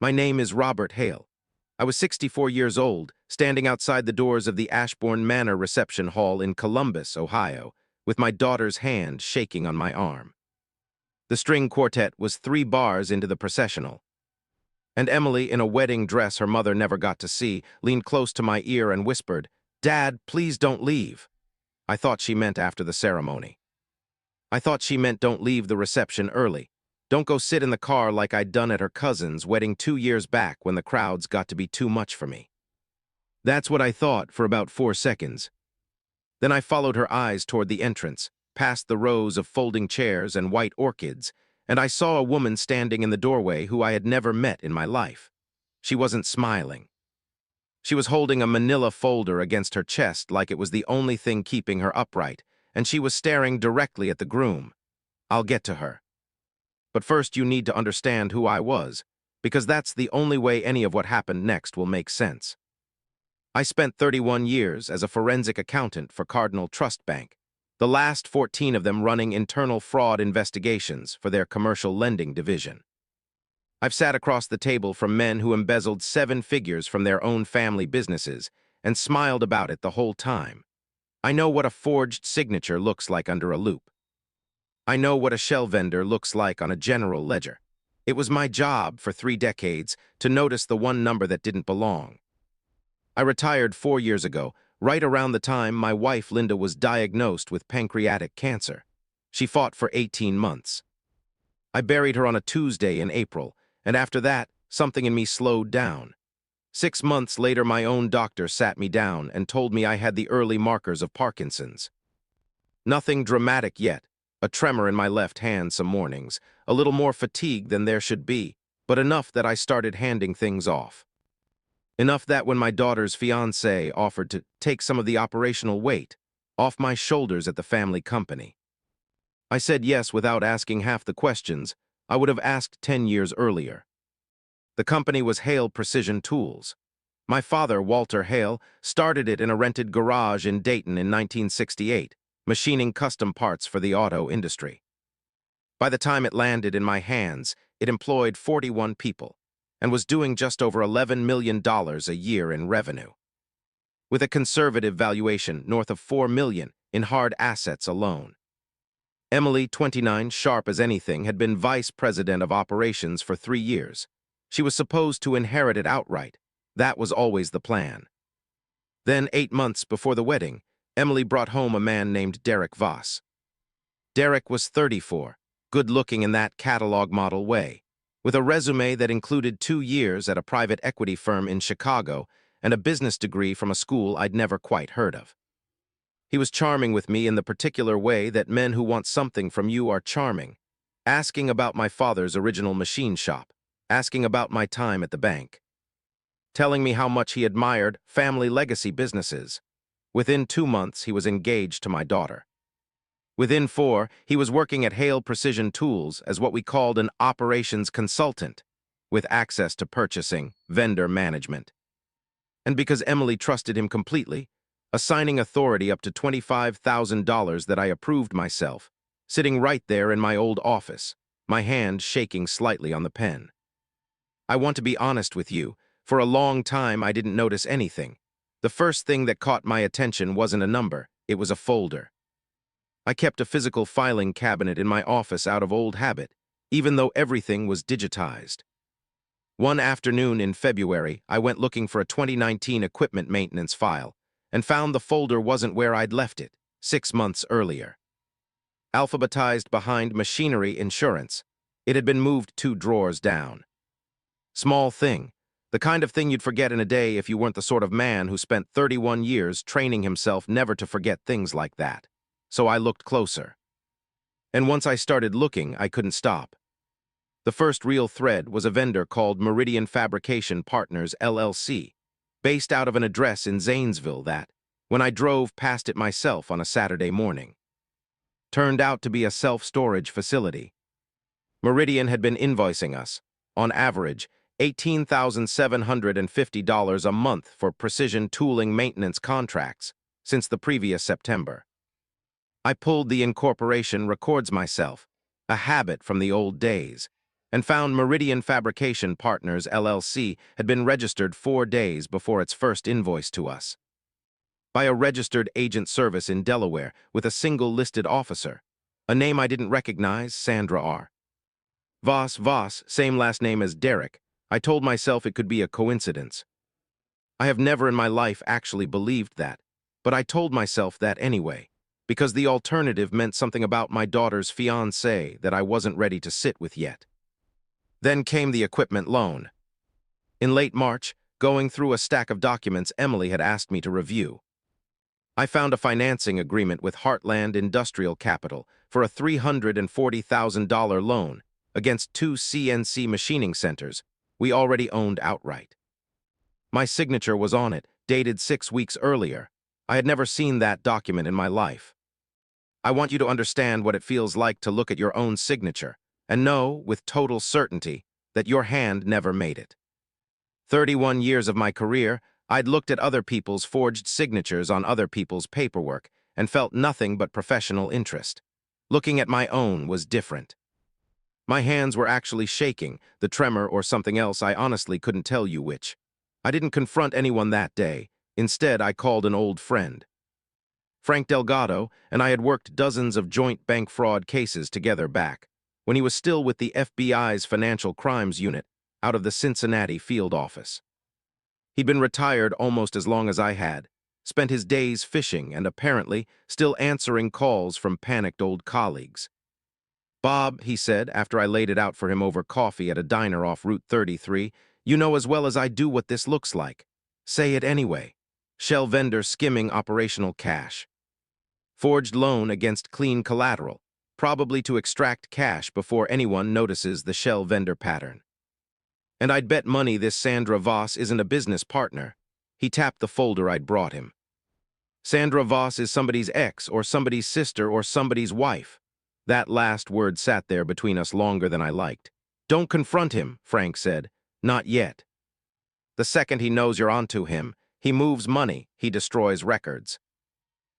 My name is Robert Hale. I was 64 years old, standing outside the doors of the Ashbourne Manor Reception Hall in Columbus, Ohio, with my daughter's hand shaking on my arm. The string quartet was 3 bars into the processional, and Emily, in a wedding dress her mother never got to see, leaned close to my ear and whispered, "Dad, please don't leave." I thought she meant after the ceremony. I thought she meant don't leave the reception early. Don't go sit in the car like I'd done at her cousin's wedding 2 years back when the crowds got to be too much for me. That's what I thought for about 4 seconds. Then I followed her eyes toward the entrance, past the rows of folding chairs and white orchids, and I saw a woman standing in the doorway who I had never met in my life. She wasn't smiling. She was holding a manila folder against her chest like it was the only thing keeping her upright, and she was staring directly at the groom. I'll get to her. But first you need to understand who I was, because that's the only way any of what happened next will make sense. I spent 31 years as a forensic accountant for Cardinal Trust Bank, the last 14 of them running internal fraud investigations for their commercial lending division. I've sat across the table from men who embezzled 7 figures from their own family businesses and smiled about it the whole time. I know what a forged signature looks like under a loupe. I know what a shell vendor looks like on a general ledger. It was my job for 3 decades to notice the one number that didn't belong. I retired 4 years ago, right around the time my wife Linda was diagnosed with pancreatic cancer. She fought for 18 months. I buried her on a Tuesday in April, and after that, something in me slowed down. 6 months later, my own doctor sat me down and told me I had the early markers of Parkinson's. Nothing dramatic yet, a tremor in my left hand some mornings, a little more fatigue than there should be, but enough that I started handing things off. Enough that when my daughter's fiancé offered to take some of the operational weight off my shoulders at the family company, I said yes without asking half the questions I would have asked 10 years earlier. The company was Hale Precision Tools. My father, Walter Hale, started it in a rented garage in Dayton in 1968, machining custom parts for the auto industry. By the time it landed in my hands, it employed 41 people and was doing just over $11 million a year in revenue, with a conservative valuation north of $4 million in hard assets alone. Emily, 29, sharp as anything, had been vice president of operations for 3 years. She was supposed to inherit it outright. That was always the plan. Then, 8 months before the wedding, Emily brought home a man named Derek Voss. Derek was 34, good-looking in that catalog model way, with a resume that included 2 years at a private equity firm in Chicago and a business degree from a school I'd never quite heard of. He was charming with me in the particular way that men who want something from you are charming, asking about my father's original machine shop, asking about my time at the bank, telling me how much he admired family legacy businesses. Within 2 months, he was engaged to my daughter. Within 4, he was working at Hale Precision Tools as what we called an operations consultant, with access to purchasing, vendor management. And because Emily trusted him completely, assigning authority up to $25,000 that I approved myself, sitting right there in my old office, my hand shaking slightly on the pen. I want to be honest with you, for a long time I didn't notice anything. The first thing that caught my attention wasn't a number, it was a folder. I kept a physical filing cabinet in my office out of old habit, even though everything was digitized. One afternoon in February, I went looking for a 2019 equipment maintenance file and found the folder wasn't where I'd left it 6 months earlier. Alphabetized behind machinery insurance, it had been moved 2 drawers down. Small thing, the kind of thing you'd forget in a day if you weren't the sort of man who spent 31 years training himself never to forget things like that. So I looked closer. And once I started looking, I couldn't stop. The first real thread was a vendor called Meridian Fabrication Partners, LLC, based out of an address in Zanesville that, when I drove past it myself on a Saturday morning, turned out to be a self-storage facility. Meridian had been invoicing us, on average, $18,750 a month for precision tooling maintenance contracts since the previous September. I pulled the incorporation records myself, a habit from the old days. and found Meridian Fabrication Partners, LLC, had been registered 4 days before its first invoice to us. By a registered agent service in Delaware with a single listed officer, a name I didn't recognize, Sandra R. Voss, same last name as Derek. I told myself it could be a coincidence. I have never in my life actually believed that, but I told myself that anyway, because the alternative meant something about my daughter's fiancé that I wasn't ready to sit with yet. Then came the equipment loan. In late March, going through a stack of documents Emily had asked me to review, I found a financing agreement with Heartland Industrial Capital for a $340,000 loan against 2 CNC machining centers we already owned outright. My signature was on it, dated 6 weeks earlier. I had never seen that document in my life. I want you to understand what it feels like to look at your own signature and know with total certainty that your hand never made it. 31 years of my career, I'd looked at other people's forged signatures on other people's paperwork and felt nothing but professional interest. Looking at my own was different. My hands were actually shaking, the tremor or something else I honestly couldn't tell you which. I didn't confront anyone that day. Instead, I called an old friend. Frank Delgado and I had worked dozens of joint bank fraud cases together back when he was still with the FBI's Financial Crimes Unit out of the Cincinnati field office. He'd been retired almost as long as I had, spent his days fishing and apparently still answering calls from panicked old colleagues. "Bob," he said after I laid it out for him over coffee at a diner off Route 33, "you know as well as I do what this looks like. Say it anyway. Shell vendor skimming operational cash. Forged loan against clean collateral, probably to extract cash before anyone notices the shell vendor pattern. And I'd bet money this Sandra Voss isn't a business partner." He tapped the folder I'd brought him. "Sandra Voss is somebody's ex or somebody's sister or somebody's wife." That last word sat there between us longer than I liked. "Don't confront him," Frank said. "Not yet. The second he knows you're onto him, he moves money, he destroys records.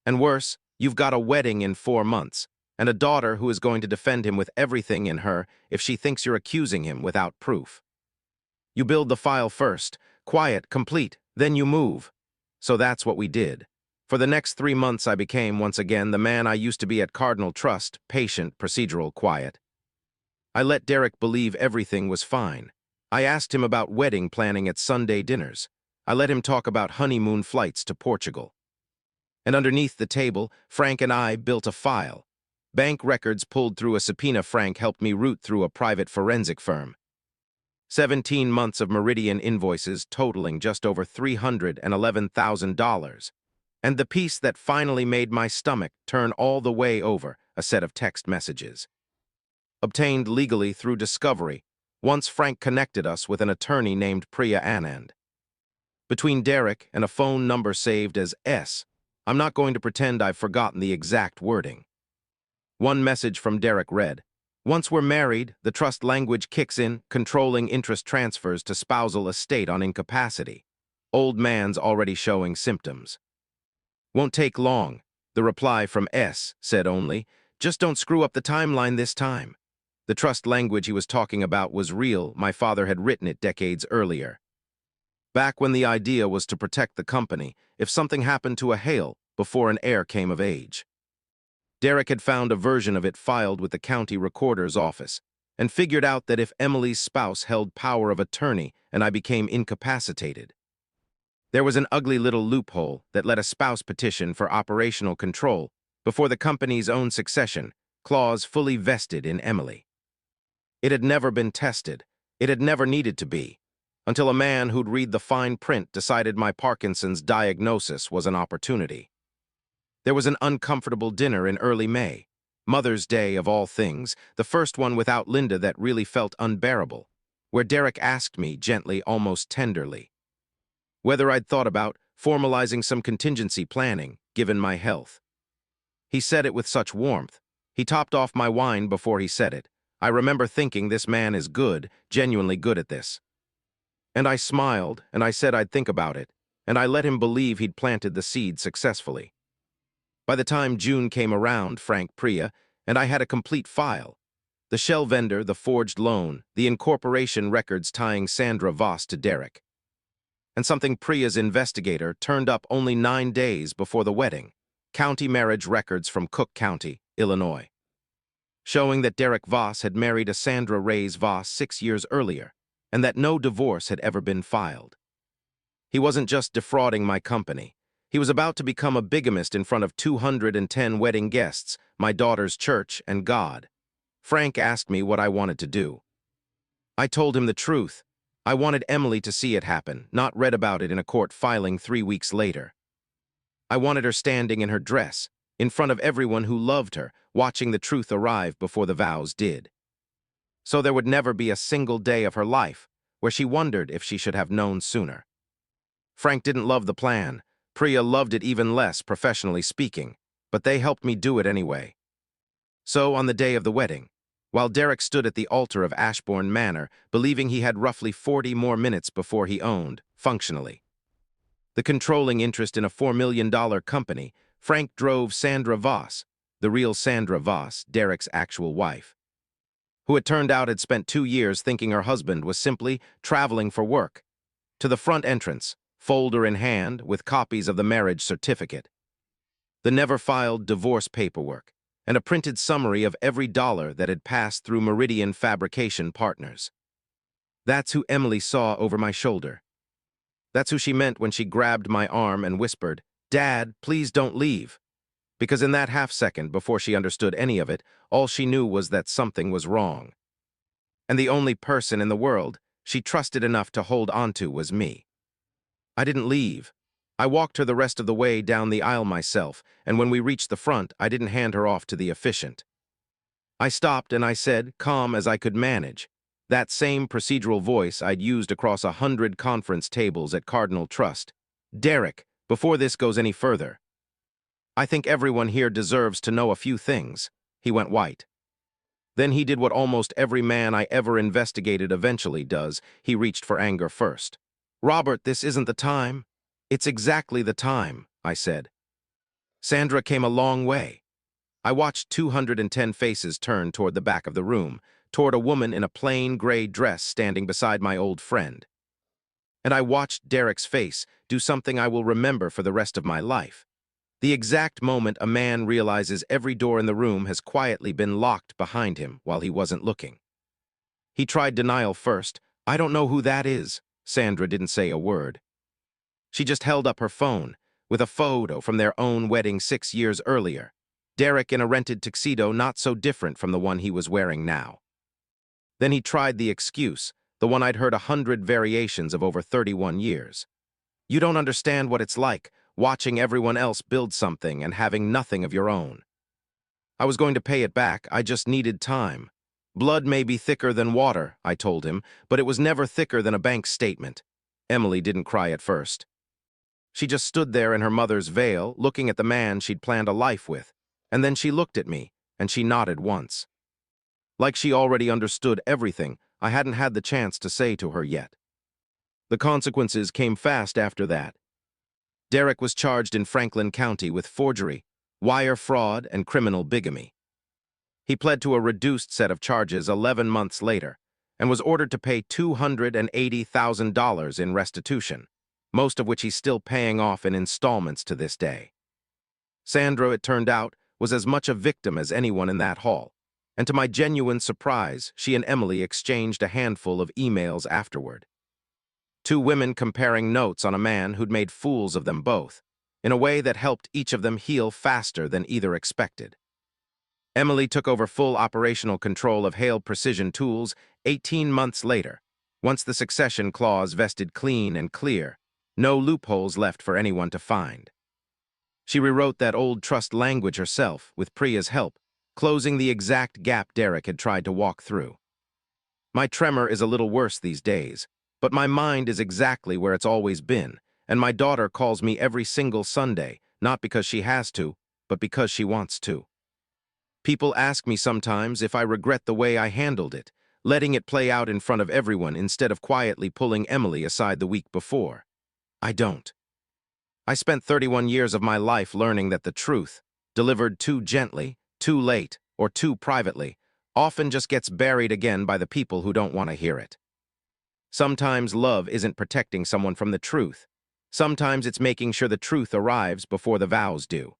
And worse, you've got a wedding in 4 months, and a daughter who is going to defend him with everything in her if she thinks you're accusing him without proof. You build the file first, quiet, complete, then you move." So that's what we did. For the next 3 months I became, once again, the man I used to be at Cardinal Trust, patient, procedural, quiet. I let Derek believe everything was fine. I asked him about wedding planning at Sunday dinners. I let him talk about honeymoon flights to Portugal. And underneath the table, Frank and I built a file. Bank records pulled through a subpoena Frank helped me route through a private forensic firm. 17 months of Meridian invoices totaling just over $311,000. And the piece that finally made my stomach turn all the way over, a set of text messages. Obtained legally through discovery, once Frank connected us with an attorney named Priya Anand. Between Derek and a phone number saved as S, I'm not going to pretend I've forgotten the exact wording. One message from Derek read, "Once we're married, the trust language kicks in, controlling interest transfers to spousal estate on incapacity. Old man's already showing symptoms." "Won't take long," the reply from S said only, "Just don't screw up the timeline this time." The trust language he was talking about was real. My father had written it decades earlier. Back when the idea was to protect the company if something happened to a Hale before an heir came of age. Derek had found a version of it filed with the county recorder's office and figured out that if Emily's spouse held power of attorney and I became incapacitated, there was an ugly little loophole that let a spouse petition for operational control before the company's own succession, clause fully vested in Emily. It had never been tested. It had never needed to be, until a man who'd read the fine print decided my Parkinson's diagnosis was an opportunity. There was an uncomfortable dinner in early May, Mother's Day of all things, the first one without Linda that really felt unbearable, where Derek asked me gently, almost tenderly, whether I'd thought about formalizing some contingency planning, given my health. He said it with such warmth. He topped off my wine before he said it. I remember thinking, this man is good, genuinely good at this. And I smiled, and I said I'd think about it, and I let him believe he'd planted the seed successfully. By the time June came around, Frank, Priya, and I had a complete file. The shell vendor, the forged loan, the incorporation records tying Sandra Voss to Derek. And something Priya's investigator turned up only 9 days before the wedding. County marriage records from Cook County, Illinois, showing that Derek Voss had married a Sandra Reyes Voss 6 years earlier, and that no divorce had ever been filed. He wasn't just defrauding my company. He was about to become a bigamist in front of 210 wedding guests, my daughter's church, and God. Frank asked me what I wanted to do. I told him the truth. I wanted Emily to see it happen, not read about it in a court filing 3 weeks later. I wanted her standing in her dress, in front of everyone who loved her, watching the truth arrive before the vows did. So there would never be a single day of her life where she wondered if she should have known sooner. Frank didn't love the plan. Priya loved it even less, professionally speaking, but they helped me do it anyway. So, on the day of the wedding, while Derek stood at the altar of Ashbourne Manor, believing he had roughly 40 more minutes before he owned, functionally, the controlling interest in a $4 million company, Frank drove Sandra Voss, the real Sandra Voss, Derek's actual wife, who it turned out had spent 2 years thinking her husband was simply traveling for work, to the front entrance, folder in hand, with copies of the marriage certificate, the never-filed divorce paperwork, and a printed summary of every dollar that had passed through Meridian Fabrication Partners. That's who Emily saw over my shoulder. That's who she meant when she grabbed my arm and whispered, "Dad, please don't leave." Because in that half-second, before she understood any of it, all she knew was that something was wrong. And the only person in the world she trusted enough to hold onto was me. I didn't leave. I walked her the rest of the way down the aisle myself, and when we reached the front, I didn't hand her off to the officiant. I stopped and I said, calm as I could manage, that same procedural voice I'd used across 100 conference tables at Cardinal Trust, "Derek, before this goes any further, I think everyone here deserves to know a few things." He went white. Then he did what almost every man I ever investigated eventually does. He reached for anger first. "Robert, this isn't the time." "It's exactly the time," I said. Sandra came a long way. I watched 210 faces turn toward the back of the room, toward a woman in a plain gray dress standing beside my old friend. And I watched Derek's face do something I will remember for the rest of my life. The exact moment a man realizes every door in the room has quietly been locked behind him while he wasn't looking. He tried denial first. "I don't know who that is." Sandra didn't say a word. She just held up her phone, with a photo from their own wedding 6 years earlier. Derek in a rented tuxedo not so different from the one he was wearing now. Then he tried the excuse, the one I'd heard 100 variations of over 31 years. "You don't understand what it's like, watching everyone else build something and having nothing of your own." I was going to pay it back, I just needed time. "Blood may be thicker than water," I told him, "but it was never thicker than a bank statement." Emily didn't cry at first. She just stood there in her mother's veil, looking at the man she'd planned a life with, and then she looked at me, and she nodded once. Like she already understood everything I hadn't had the chance to say to her yet. The consequences came fast after that. Derek was charged in Franklin County with forgery, wire fraud, and criminal bigamy. He pled to a reduced set of charges 11 months later, and was ordered to pay $280,000 in restitution, most of which he's still paying off in installments to this day. Sandra, it turned out, was as much a victim as anyone in that hall, and to my genuine surprise, she and Emily exchanged a handful of emails afterward. 2 women comparing notes on a man who'd made fools of them both, in a way that helped each of them heal faster than either expected. Emily took over full operational control of Hale Precision Tools 18 months later, once the succession clause vested clean and clear, no loopholes left for anyone to find. She rewrote that old trust language herself, with Priya's help, closing the exact gap Derek had tried to walk through. My tremor is a little worse these days, but my mind is exactly where it's always been, and my daughter calls me every single Sunday, not because she has to, but because she wants to. People ask me sometimes if I regret the way I handled it, letting it play out in front of everyone instead of quietly pulling Emily aside the week before. I don't. I spent 31 years of my life learning that the truth, delivered too gently, too late, or too privately, often just gets buried again by the people who don't want to hear it. Sometimes love isn't protecting someone from the truth. Sometimes it's making sure the truth arrives before the vows do.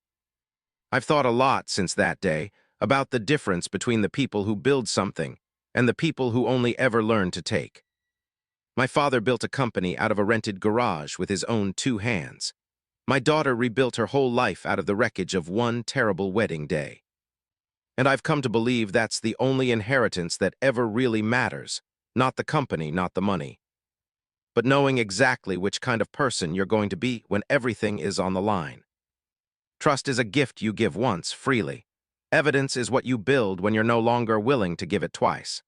I've thought a lot since that day about the difference between the people who build something and the people who only ever learn to take. My father built a company out of a rented garage with his own 2 hands. My daughter rebuilt her whole life out of the wreckage of one terrible wedding day. And I've come to believe that's the only inheritance that ever really matters, not the company, not the money, but knowing exactly which kind of person you're going to be when everything is on the line. Trust is a gift you give once, freely. Evidence is what you build when you're no longer willing to give it twice.